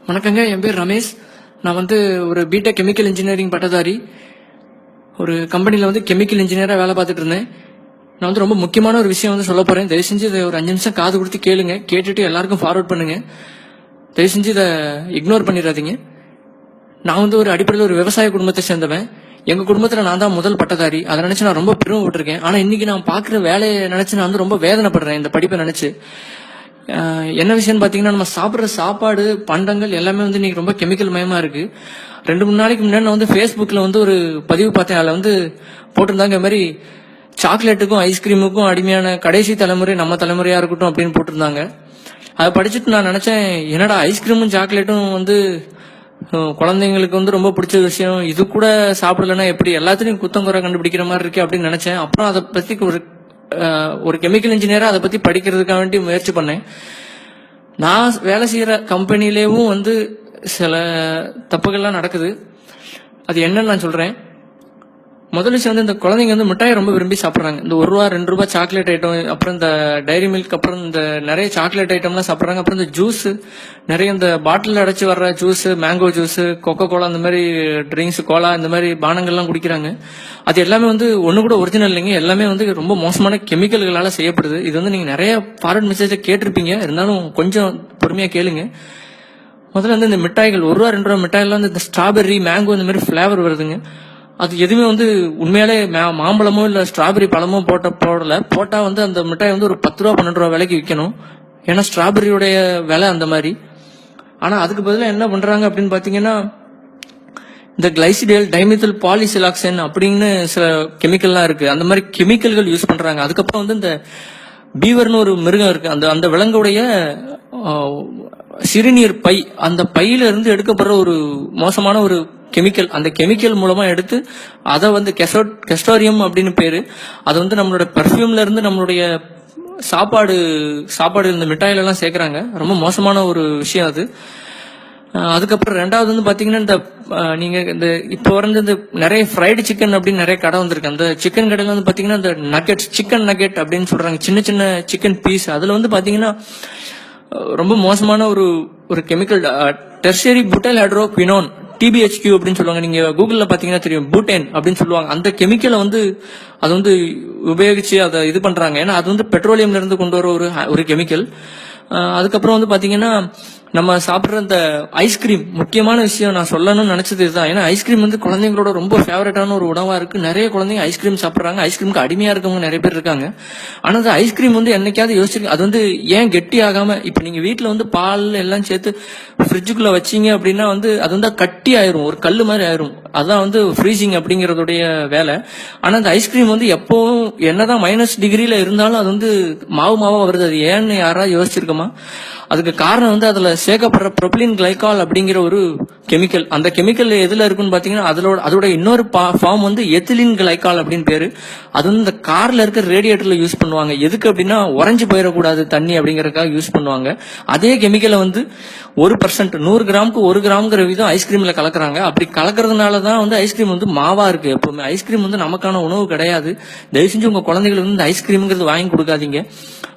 வணக்கங்க, என் பேர் ரமேஷ். நான் ஒரு பிடெக் கெமிக்கல் இன்ஜினியரிங் பட்டதாரி. ஒரு கம்பெனியில் கெமிக்கல் இன்ஜினியராக வேலை பார்த்துட்டு இருந்தேன். நான் ரொம்ப முக்கியமான ஒரு விஷயம் சொல்ல போகிறேன். தயவு செஞ்சு இதை ஒரு 5 நிமிஷம் காது கொடுத்து கேளுங்க. கேட்டுட்டு எல்லாருக்கும் ஃபார்வர்ட் பண்ணுங்க. தயவு செஞ்சு இதை இக்னோர் பண்ணிடாதீங்க. நான் ஒரு அடிப்படையில் ஒரு விவசாய குடும்பத்தை சேர்ந்தவன். எங்கள் குடும்பத்தில் நான் தான் முதல் பட்டதாரி. அதை நினச்சி நான் ரொம்ப பெருமைப்பட்டிருக்கேன். ஆனால் இன்னைக்கு நான் பார்க்குற வேலையை நினச்சி நான் ரொம்ப வேதனைப்படுறேன் இந்த படிப்பை நினச்சி. என்ன விஷயம்னு பார்த்தீங்கன்னா, நம்ம சாப்பிட்ற சாப்பாடு பண்டங்கள் எல்லாமே இன்னைக்கு ரொம்ப கெமிக்கல் மயமாக இருக்கு. 2-3 நாளைக்கு முன்னாடி நான் ஃபேஸ்புக்கில் ஒரு பதிவு பார்த்தேன். அதில் போட்டிருந்தாங்க, இந்த மாதிரி சாக்லேட்டுக்கும் ஐஸ்கிரீமுக்கும் அடிமையான கடைசி தலைமுறை நம்ம தலைமுறையாக இருக்கட்டும் அப்படின்னு போட்டிருந்தாங்க. அதை படிச்சுட்டு நான் நினச்சேன், என்னடா ஐஸ்கிரீமும் சாக்லேட்டும் குழந்தைங்களுக்கு ரொம்ப பிடிச்ச விஷயம், இது கூட சாப்பிடலன்னா எப்படி, எல்லாத்துலேயும் குத்தம் குறை கண்டுபிடிக்கிற மாதிரி இருக்கு அப்படின்னு நினச்சேன். அப்புறம் அதை பற்றி ஒரு கெமிக்கல் இன்ஜினியரா அதை பத்தி படிக்கிறதுக்காக வேண்டி முயற்சி பண்ணேன். நான் வேலை செய்யற கம்பெனிலேயும் சில தப்புகள்லாம் நடக்குது. அது என்னன்னு நான் சொல்றேன். முதல் விஷயம் இந்த குழந்தைங்க மிட்டாயை ரொம்ப விரும்பி சாப்பிட்றாங்க. இந்த ₹1 ₹2 சாக்லேட் ஐட்டம், அப்புறம் இந்த டைரி மில்க், அப்புறம் இந்த நிறைய சாக்லேட் ஐட்டம்லாம் சாப்பிட்றாங்க. அப்புறம் இந்த ஜூஸ், நிறைய இந்த பாட்டில் அடைச்சி வர்ற juice, mango juice, coca cola, இந்த மாதிரி ட்ரிங்க்ஸ், கோலா, இந்த மாதிரி பானங்கள்லாம் குடிக்கிறாங்க. அது எல்லாமே ஒன்று கூட ஒரிஜினல் இல்லைங்க. எல்லாமே ரொம்ப மோசமான கெமிக்கல்களால் செய்யப்படுது. இது நீங்க நிறைய ஃபார்வர்ட் மெசேஜை கேட்டிருப்பீங்க. இருந்தாலும் கொஞ்சம் பொறுமையா கேளுங்க. முதல்ல இந்த மிட்டாய்கள் ₹1 ₹2 மிட்டாய்லாம் இந்த ஸ்ட்ராபெர்ரி, மேங்கோ இந்த மாதிரி ஃபிளேவர் வருதுங்க. அது எதுவுமே உண்மையாலே மாம்பழமோ இல்ல ஸ்ட்ராபெரி பழமோ போட்டா அந்த மிட்டாய் ஒரு ₹10 ₹12 விலைக்கு விற்கணும். ஏன்னா ஸ்ட்ராபெரியோடைய விலை அந்த மாதிரி. ஆனா அதுக்கு பதிலாக என்ன பண்றாங்க அப்படின்னு பாத்தீங்கன்னா, இந்த கிளைசிடேல் டைமித்தில் பாலிசிலாக்சன் அப்படின்னு சில கெமிக்கல்லாம் இருக்கு. அந்த மாதிரி கெமிக்கல்கள் யூஸ் பண்றாங்க. அதுக்கப்புறம் இந்த பீவர்னு ஒரு மிருகம் இருக்கு. அந்த விலங்குடைய சிறுநீர் பை, அந்த பையில இருந்து எடுக்கப்படுற ஒரு மோசமான ஒரு கெமிக்கல். அந்த கெமிக்கல் மூலமா எடுத்து அதை கெஸ்டோரியம் அப்படின்னு பேரு. அது நம்மளோட பெர்ஃபியூம்ல இருந்து நம்மளுடைய சாப்பாடு இந்த மிட்டாயில எல்லாம் சேர்க்கறாங்க. ரொம்ப மோசமான ஒரு விஷயம் அது. அதுக்கப்புறம் ரெண்டாவது பாத்தீங்கன்னா, இந்த நீங்க இந்த இப்போ இந்த நிறைய ஃப்ரைடு சிக்கன் அப்படின்னு நிறைய கடை வந்திருக்கு. அந்த சிக்கன் கடையில பாத்தீங்கன்னா, இந்த நக்கெட்ஸ், சிக்கன் நக்கெட் அப்படின்னு சொல்றாங்க, சின்ன சின்ன சிக்கன் பீஸ். அதுல பாத்தீங்கன்னா ரொம்ப மோசமான ஒரு கெமிக்கல், டெர்ஷரி புட்டைல் ஹைட்ரோகுயினோன், TBHQ அப்படின்னு சொல்லுவாங்க. நீங்க கூகுள்ல பாத்தீங்கன்னா தெரியும், பூட்டேன் அப்படின்னு சொல்லுவாங்க. அந்த கெமிக்கலை அது உபயோகிச்சு அதை இது பண்றாங்க. ஏன்னா அது பெட்ரோலியம்ல இருந்து கொண்டு வர ஒரு கெமிக்கல். அதுக்கப்புறம் பாத்தீங்கன்னா, நம்ம சாப்பிட்ற இந்த ஐஸ்கிரீம், முக்கியமான விஷயம் நான் சொல்லணும்னு நினைச்சது இதுதான். ஏன்னா ஐஸ்கிரீம் குழந்தைங்களோட ரொம்ப ஃபேவரட்டான ஒரு உணவா இருக்கு. நிறைய குழந்தைங்க ஐஸ்கிரீம் சாப்பிட்றாங்க. ஐஸ்கிரீமுக்கு அடிமையா இருக்கவங்க நிறைய பேர் இருக்காங்க. ஆனா அந்த ஐஸ்கிரீம் என்னைக்காவது யோசிச்சிருக்கு, அது ஏன் கெட்டி ஆகாம, இப்ப நீங்க வீட்டுல பால் எல்லாம் சேர்த்து ஃப்ரிட்ஜுக்குள்ள வச்சீங்க அப்படின்னா அது கட்டி ஆயிரும், ஒரு கல்லு மாதிரி ஆயிரும். அதான் ஃப்ரீசிங் அப்படிங்கறதுடைய வேலை. ஆனா அந்த ஐஸ்கிரீம் எப்பவும் என்னதான் -டிகிரில இருந்தாலும் அது மாவா வருது. அது ஏன்னு யாராவது யோசிச்சிருக்கோமா? அதுக்கு காரணம் அதுல சேர்க்கப்படுற ப்ரொபிலின் கிளைகால் அப்படிங்கிற ஒரு கெமிக்கல். அந்த கெமிக்கல் எதுல இருக்குன்னு பாத்தீங்கன்னா, அதோட இன்னொரு ஃபார்ம் எத்திலின் கிளைகால் அப்படின்னு பேரு. அது இந்த கார்ல இருக்க ரேடியேட்டர்ல யூஸ் பண்ணுவாங்க. எதுக்கு அப்படின்னா, உறைஞ்சு போயிடக்கூடாது தண்ணி அப்படிங்கறதுக்காக யூஸ் பண்ணுவாங்க. அதே கெமிக்கலை 1% 100 கிராமுக்கு 1 கிராம்ங்கிற விதம் ஐஸ்கிரீம்ல கலக்குறாங்க. அப்படி கலக்குறதுனாலதான் ஐஸ்கிரீம் மாவா இருக்கு. எப்பவுமே ஐஸ்கிரீம் நமக்கான உணவு கிடையாது. தயவு செஞ்சு உங்க குழந்தைகளுக்கு இந்த ஐஸ்கிரீம்ங்கிறது வாங்கி கொடுக்காதீங்க.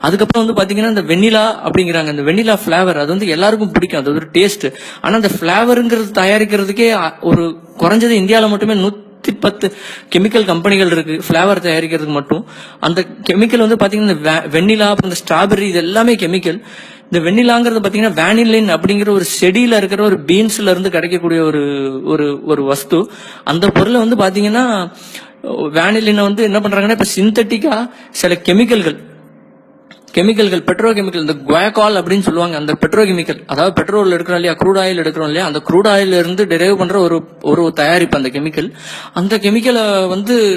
அதுக்கப்புறம் பாத்தீங்கன்னா, இந்த வெண்ணிலா அப்படிங்கிறாங்க. இந்த வெண்ணிலா பிளேவர் அது எல்லாருக்கும் பிடிக்கும். அது ஒரு டேஸ்ட். ஆனா அந்த பிளேவருங்கிறது தயாரிக்கிறதுக்கே ஒரு குறைஞ்சது இந்தியாவில மட்டுமே 110 கெமிக்கல் கம்பெனிகள் இருக்கு பிளேவர் தயாரிக்கிறதுக்கு மட்டும். அந்த கெமிக்கல் பாத்தீங்கன்னா, வெண்ணிலா, அப்புறம் இந்த ஸ்ட்ராபெரி, இது எல்லாமே கெமிக்கல். இந்த வெண்ணிலாங்கிறது பாத்தீங்கன்னா வேனிலின் அப்படிங்கிற ஒரு செடியில இருக்கிற ஒரு பீன்ஸ்ல இருந்து கிடைக்கக்கூடிய ஒரு வஸ்து. அந்த பொருளை பாத்தீங்கன்னா, வேனிலின் என்ன பண்றாங்கன்னா, இப்ப சிந்தட்டிக்கா சில கெமிக்கல்கள், பெட்ரோ கெமிக்கல், இந்த குவாகால் அப்படின்னு சொல்லுவாங்க. அந்த பெட்ரோ கெமிக்கல், அதாவது பெட்ரோல் எடுக்கிறோம் இல்லையா, க்ரூட் ஆயில் எடுக்கிறோம் இல்லையா, அந்த க்ரூட் ஆயில் இருந்து டெரைவ் பண்ற ஒரு தயாரிப்பு அந்த கெமிக்கல். அந்த கெமிக்கலை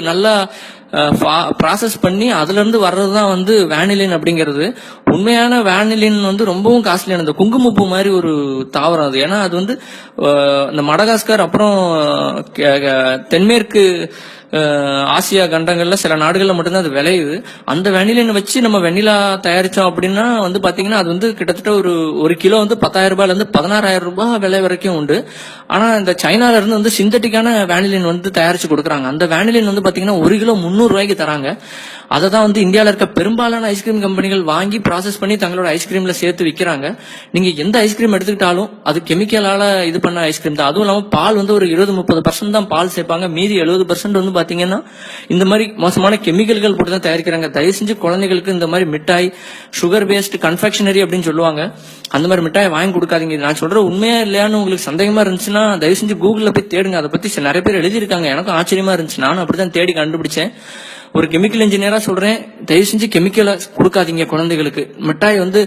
நல்லா ப்ராசஸ் பண்ணி அதுல இருந்து வர்றதுதான் வேனிலின் அப்படிங்கிறது. உண்மையான வேனிலின் ரொம்பவும் காஸ்ட்லியான, இந்த குங்குமப்பூ மாதிரி ஒரு தாவரம் அது. ஏன்னா அது இந்த மடகாஸ்கர், அப்புறம் தென்மேற்கு ஆசியா கண்டங்கள்ல சில நாடுகள்ல மட்டும்தான் அது விளையுது. அந்த வெனிலின் வச்சு நம்ம வெண்ணிலா தயாரிச்சோம் அப்படின்னா வந்து பாத்தீங்கன்னா அது வந்து கிட்டத்தட்ட ஒரு கிலோ வந்து 10,000 ரூபாயில இருந்து 16,000 ரூபாய் விலை வரைக்கும் உண்டு. ஆனா இந்த சைனால இருந்து வந்து சிந்தட்டிக்கான வேனிலின் வந்து தயாரிச்சு கொடுக்குறாங்க. அந்த வேனிலின் வந்து பாத்தீங்கன்னா 1 கிலோ 300 ரூபாய்க்கு தராங்க. அதை தான் வந்து இந்தியாவில் இருக்க பெரும்பாலான ஐஸ்கிரீம் கம்பெனிகள் வாங்கி ப்ராசஸ் பண்ணி தங்களோட ஐஸ்கிரீம்ல சேர்த்து விற்கிறாங்க. நீங்க எந்த ஐஸ்கிரீம் எடுத்துக்கிட்டாலும் அது கெமிக்கலால இது பண்ண ஐஸ்கிரீம் தான். அதுவும் இல்லாம பால் வந்து ஒரு 20-30% தான் பால் சேர்ப்பாங்க. மீதி 70% வந்து பாத்தீங்கன்னா இந்த மாதிரி மோசமான கெமிக்கல்கள் போட்டு தான் தயாரிக்கிறாங்க. தயவு செஞ்சு குழந்தைகளுக்கு இந்த மாதிரி மிட்டாய், சுகர் பேஸ்ட் கன்ஃபெக்ஷனரி அப்படின்னு சொல்லுவாங்க, அந்த மாதிரி மிட்டாய் வாங்கி கொடுக்காதீங்க. நான் சொல்ற உண்மையா இல்லையான்னு உங்களுக்கு சந்தேகமா இருந்துச்சுன்னா தயவு செஞ்சு கூகுள்ல போய் தேடுங்க. அதை பத்தி நிறைய பேர் எழுதியிருக்காங்க. எனக்கும் ஆச்சரியமா இருந்துச்சு. நானும் அப்படிதான் தேடி கண்டுபிடிச்சேன். ஒரு கெமிக்கல் இன்ஜினியரா சொல்றேன், தயவு செஞ்சு கெமிக்கலை கொடுக்காதீங்க குழந்தைகளுக்கு. மிட்டாய் வந்து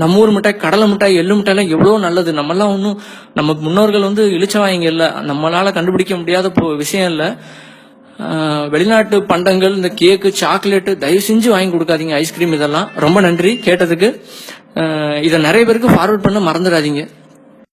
நம்ம ஊர் மிட்டாய், கடலை மிட்டாய், எள்ளு மிட்டாய்லாம் எவ்வளவு நல்லது. நம்மெல்லாம் ஒன்றும் நம்ம முன்னோர்கள் வந்து இழிச்சவாங்க இல்ல, நம்மளால கண்டுபிடிக்க முடியாத விஷயம் இல்ல. வெளிநாட்டு பண்டங்கள், இந்த கேக்கு, சாக்லேட்டு தயவு செஞ்சு வாங்கி கொடுக்காதீங்க. ஐஸ்கிரீம் இதெல்லாம். ரொம்ப நன்றி கேட்டதுக்கு. இதை நிறைய பேருக்கு ஃபார்வர்ட் பண்ண மறந்துடாதீங்க.